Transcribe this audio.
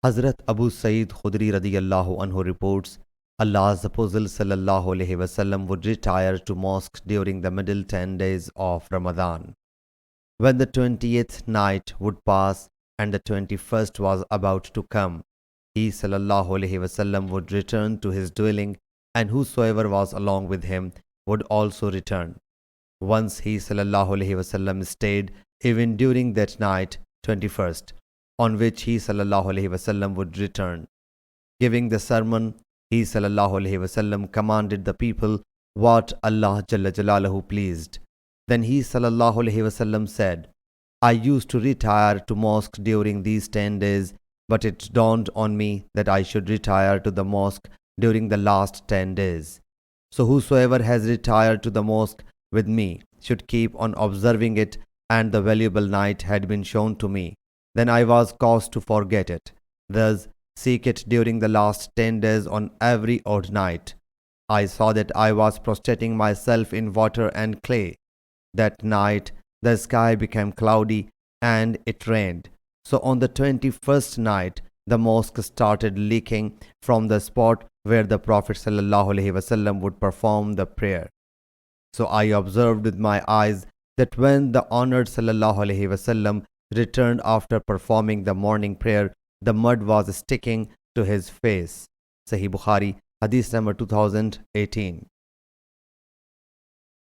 Hazrat Abu Sa'id Khudri radiyallahu anhu reports, Allah's Apostle sallallahu alaihi wasallam would retire to mosque during the middle 10 days of Ramadan. When the 20th night would pass and the 21st was about to come, he sallallahu alaihi wasallam would return to his dwelling, and whosoever was along with him would also return. Once he sallallahu alaihi wasallam stayed even during that night, 21st, on which he sallallahu alaihi wasallam would return. Giving the sermon, he sallallahu alaihi wasallam commanded the people what Allah Jalla Jalaluhu pleased. Then he sallallahu alaihi wasallam said, I used to retire to mosque during these 10 days, but it dawned on me that I should retire to the mosque during the last 10 days. So whosoever has retired to the mosque with me should keep on observing it, and the valuable night had been shown to me. Then I was caused to forget it. Thus, seek it during the last 10 days on every odd night. I saw that I was prostrating myself in water and clay. That night, the sky became cloudy and it rained. So on the 21st night, the mosque started leaking from the spot where the Prophet ﷺ would perform the prayer. So I observed with my eyes that when the honored ﷺ returned after performing the morning prayer, the mud was sticking to his face. Sahih Bukhari, Hadith number 2018.